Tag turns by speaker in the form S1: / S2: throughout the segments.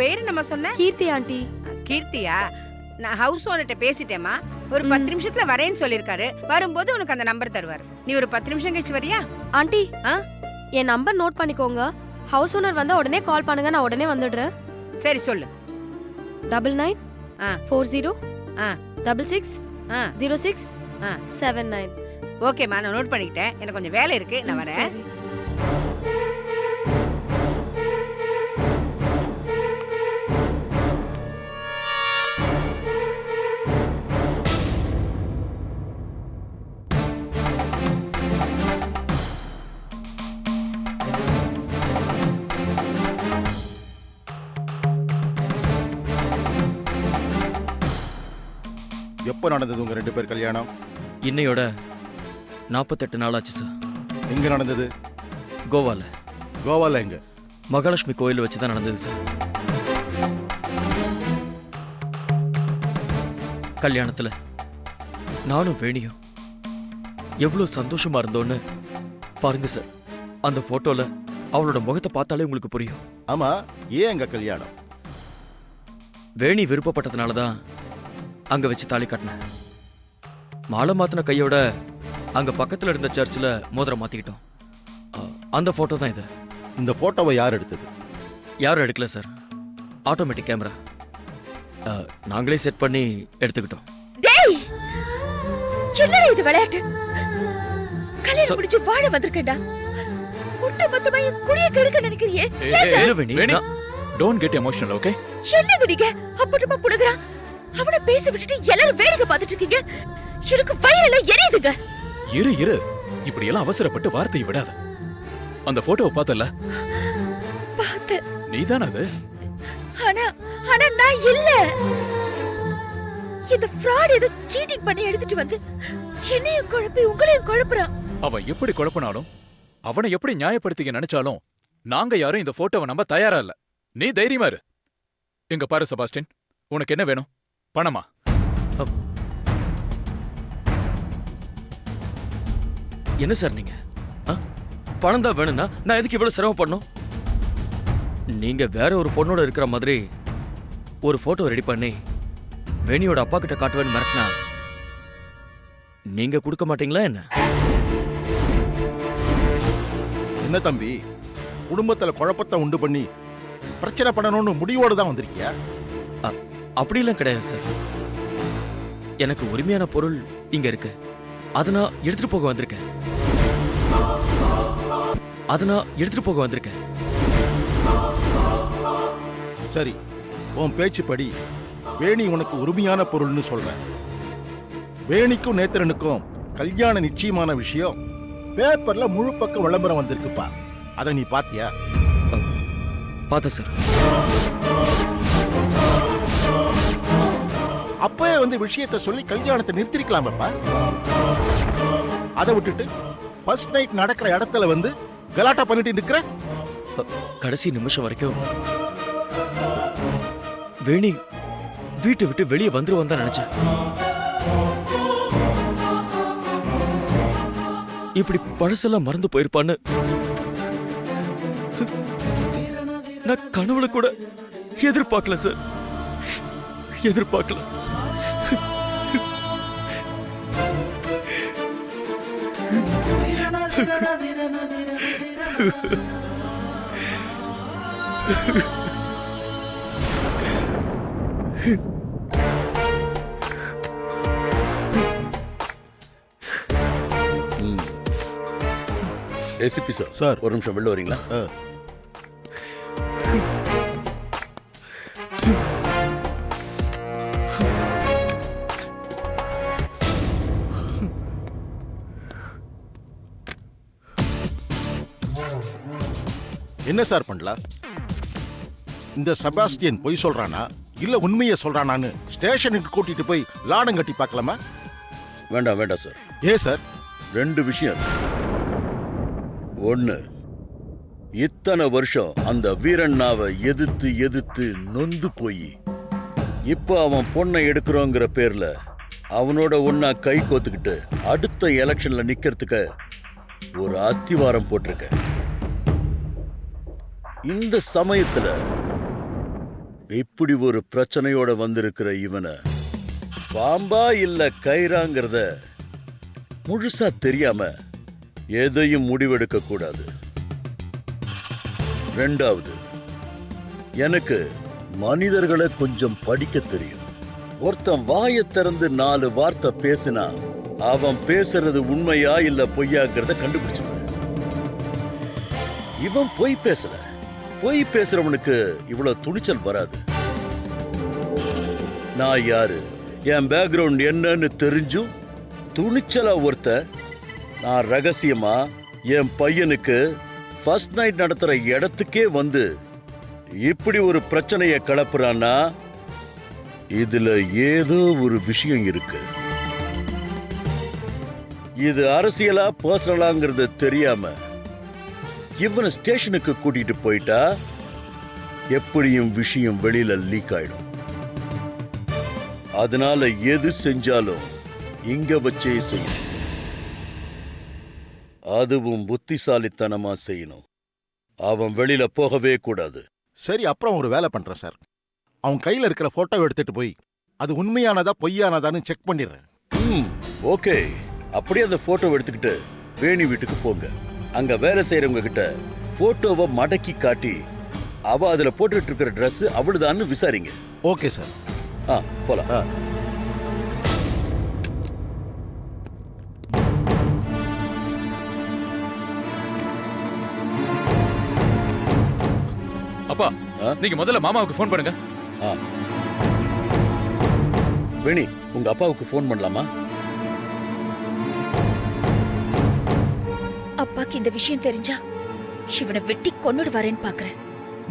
S1: பேரு நம்ம சொன்ன
S2: கீர்த்தி ஆண்டி.
S1: கீர்த்தியா? நான் ஹவுஸ் ஓனர்கிட்ட பேசிட்டேமா. ஒரு 10 நிமிஷத்துல வரேன்னு சொல்லிருக்காரு. வரும்போது உனக்கு அந்த நம்பர் தருவார். நீ ஒரு 10 நிமிஷம் கழிச்சு வரியா?
S2: ஆண்டி என் நம்பர் நோட் பண்ணிக்கோங்க. ஹவுஸ் ஓனர் வந்தா உடனே கால் பண்ணுங்க, நான் உடனே வந்துடுறேன்.
S1: சரி சொல்லு.
S2: 99 40 66 06
S1: ஆ
S2: 79.
S1: ஓகேம்மா, நான் நோட் பண்ணிக்கிட்டேன். எனக்கு கொஞ்சம் வேலை இருக்கு, நான் வரேன்.
S2: சரி.
S3: எப்போ நடந்தது உங்க 2 பேர் கல்யாணம்?
S4: இன்னையோட 48 நாள் ஆச்சு சார்.
S3: எங்க நடந்தது?
S4: கோவால.
S3: கோவால எங்க?
S4: மகாலட்சுமி கோயிலில் வச்சு தான் நடந்தது சார். கல்யாணத்துல நானும் வேணியும் எவ்வளவு சந்தோஷமா இருந்தோன்னு பாருங்க சார். அந்த போட்டோல அவளோட முகத்தை பார்த்தாலே உங்களுக்கு புரியும்.
S3: ஆமா, ஏன் எங்க கல்யாணம்?
S4: வேணி விருப்பப்பட்டதுனால தான் அங்க வச்சு தாலி கட்டினேன். மாலை மாத்தின கையோட அங்க பக்கத்துல இருந்த சர்ச்சில் மோதிரம் மாத்திக்கிட்டோம். அந்த போட்டோ தான் இது.
S3: இந்த போட்டோவை யார் எடுத்தது?
S4: யாரும் எடுக்கல சார். Automatic camera. நாங்களே செட் பண்ணி எடுத்துக்கிட்டோம்.
S5: டேய், என்னடா இது விளையாட்டு? கல்யாணம் முடிச்சு வாழ வந்திருக்கேன்டா. ஒட்டு மொத்தமா என் குடிய கெடுக்க நினைக்கிறியே?
S4: இல்ல வேணி,
S6: டோன்ட் கெட் எமோஷனல், ஓகே?
S5: என்னங்க நீங்க அப்பட்டமா புடுங்கறான்? அவனை பேச விட்டுட்டு எல்லாரும் வேடிக்கை பார்த்துட்டு இருக்கீங்க. எனக்கு வயிறெல்லாம் எரியுதுங்க.
S6: இரு, இப்படி எல்லாம் அவசரப்பட்டு வார்த்தையை விடாத. அந்த போட்டோவை பார்த்தல?
S5: பார்த்த.
S6: நீதானே அது?
S5: ஆனா நான் இல்ல. இந்த ஃப்ராட் ஏதோ சீட்டிங் பண்ணி எடுத்துட்டு வந்து என்னையும் குழப்பி உங்களையும் குழப்புறான்.
S6: அவன் எப்படி குழப்பினாலும், அவனை எப்படி நியாயப்படுத்திக்க நினைச்சாலும், நாங்க யாரும் இந்த போட்டோவை நம்ப தயாரா இல்ல. நீ தைரியமா இரு. இங்க பாரு செபாஸ்டின், உனக்கு என்ன வேணும்? பணமா?
S4: என்ன சார் நீங்க? பணம் தான் வேணும்னா நான் எதுக்கு இவ்வளவு சிரமப்படணும்? நீங்க வேற ஒரு பொண்ணோட இருக்கிற மாதிரி ஒரு போட்டோ ரெடி பண்ணி வேணியோட அப்பா கிட்ட காட்டுவேன்னு மிரட்டினா நீங்க கொடுக்க மாட்டீங்களா என்ன?
S3: என்ன தம்பி, குடும்பத்துல குழப்பத்தை உண்டு பண்ணி பிரச்சனை பண்ணணும்னு முடிவோடு தான் வந்திருக்கியா?
S4: அப்படிலாம் கிடையாது சார். எனக்கு உரிமையான பொருள் இங்க இருக்கு. அதை நான் எடுத்துட்டு போக வந்திருக்கேன்.
S3: சரி, உன் பேச்சுப்படி வேணி உனக்கு உரிமையான பொருள்னு சொல்றேன். வேணிக்கும் நேத்திரனுக்கும் கல்யாண நிச்சயமான விஷயம் பேப்பர்ல முழு பக்க விளம்பரம் வந்திருக்குப்பா. அதை நீ பாத்தியா?
S4: பார்த்த சார்.
S3: அப்பவே வந்து விஷயத்தை சொல்லி கல்யாணத்தை நிறுத்திருக்கலாமப்பா. அதை விட்டுட்டு ஃபர்ஸ்ட் நைட் நடக்கிற இடத்துல வந்து கலாட்டா பண்ணிட்டு இருக்கிற.
S4: கடைசி நிமிஷம் வரைக்கும் வேணி வீட்டை விட்டு வெளியே வந்துருவான் தான் நினைச்சேன். இப்படி பழசெல்லாம் மறந்து போயிருப்பான்னு நான் கனவுல கூட எதிர்பார்க்கல சார். எதிர்பார்க்கல.
S7: ACP sir.
S3: சார்,
S7: ஒரு நிமிஷம் வெளில வரீங்களா?
S3: என்ன சார் பண்ணலாம்? இந்த செபாஸ்டியன் பொய் சொல்றானா இல்ல உண்மையை சொல்றானான்னு ஸ்டேஷனுக்கு கூட்டிட்டு போய் லாடம் கட்டி பார்க்கலாமா?
S7: வேண்டாம் சார்.
S3: ஏன் சார்?
S7: 2 விஷயம். ஒண்ணு, இத்தனை வருஷம் அந்த வீரண்ணாவை எதிர்த்து நொந்து போய் இப்ப அவன் பொண்ணை எடுக்கிறோங்கிற பேர்ல அவனோட ஒன்னா கை கோத்துக்கிட்டு அடுத்த எலெக்ஷன்ல நிக்கிறதுக்கு ஒரு அஸ்திவாரம் போட்டிருக்க. இந்த சமயத்துல இப்படி ஒரு பிரச்சனையோட வந்திருக்கிற இவனை பாம்பா இல்ல கயிறாங்கிறத முழுசா தெரியாம எதையும் முடிவெடுக்க கூடாது. ரெண்டாவது, எனக்கு மனிதர்களை கொஞ்சம் படிக்க தெரியும். ஒருத்தன் வாயை திறந்து 4 வார்த்தை பேசினா அவன் பேசுறது உண்மையா இல்ல பொய்யாங்கிறத கண்டுபிடிச்சிருவேன். இவன் பொய் பேசல. பொய் பேசுறவனுக்கு இவ்வளவு துணிச்சல் வராது. நான் யாரு, என் பேக்ரவுண்ட் என்னன்னு தெரிஞ்சும் துணிச்சலா ஒருத்த நான் ரகசியமா என் பையனுக்கு ஃபர்ஸ்ட் நைட் நடத்துற இடத்துக்கே வந்து இப்படி ஒரு பிரச்சனையை கிளப்புறான்னா இதுல ஏதோ ஒரு விஷயம் இருக்கு. இது அரசியலா பர்சனலாங்கிறது தெரியாம இவனை ஸ்டேஷனுக்கு கூட்டிட்டு போயிட்டா எப்படியும் விஷயம் வெளியில லீக் ஆயிடும். அதனால எது செஞ்சாலும் இங்க வச்சே செய்யணும். அதுவும் புத்திசாலித்தனமா செய்யணும். அவன் வெளியில போகவே கூடாது.
S3: சரி, அப்புறம் ஒரு வேலை பண்றேன் சார். அவன் கையில இருக்கிற போட்டோவை எடுத்துட்டு போய் அது உண்மையானதா பொய்யானதான்னு செக் பண்ணிடுறேன்.
S7: ஓகே. அப்படியே அந்த போட்டோவை எடுத்துக்கிட்டு வேணி வீட்டுக்கு போங்க. அங்க வேலை செய்யறவங்க கிட்ட போட்டோவை மடக்கி காட்டி அவ அதுல போட்டுட்டு இருக்கிற Dress அவளுதான்னு விசாரிங்க.
S3: Okay sir.
S7: போலாம்.
S6: அப்பா, நீங்க முதல்ல மாமாவுக்கு ஃபோன் பண்ணுங்க.
S7: வேணி, உங்க அப்பாவுக்கு ஃபோன் பண்ணலாமா?
S5: அப்பாக்கு இந்த விஷயம் தெரிஞ்சா இவனை வெட்டி கொன்னுடு வரேன்னு பாக்குறேன்.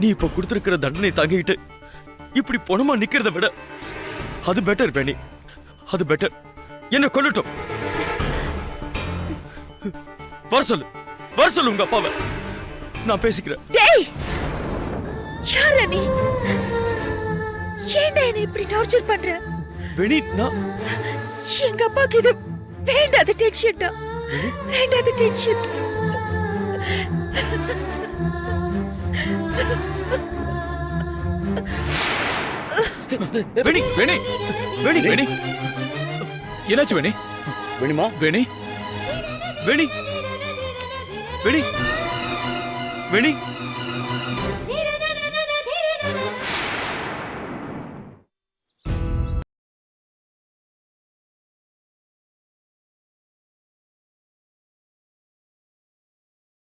S4: நீ இப்ப கொடுத்திருக்கிற தண்டனை தாங்கிட்டு இப்படி பொணமா நிக்கிறத விட அது பெட்டர் வேணி. அது பெட்டர். என்ன கொல்லட்டும். வர சொல்லு உங்க அப்பாவை. நான் பேசிக்கிறேன்.
S5: டேய், யாரா நீ? ஏன்டா என்ன இப்படி டார்ச்சர் பண்ற?
S4: வேணி, நான்
S5: எங்க அப்பாக்கு இது வேண்டாத டென்ஷன் தான். வேண்டாத டென்ஷன்.
S6: வேணி, வேணி, வேணி, வேணி. என்னாச்சு வேணி?
S7: வேணிமா?
S4: வேணி, வேணி, வேணி, வேணி.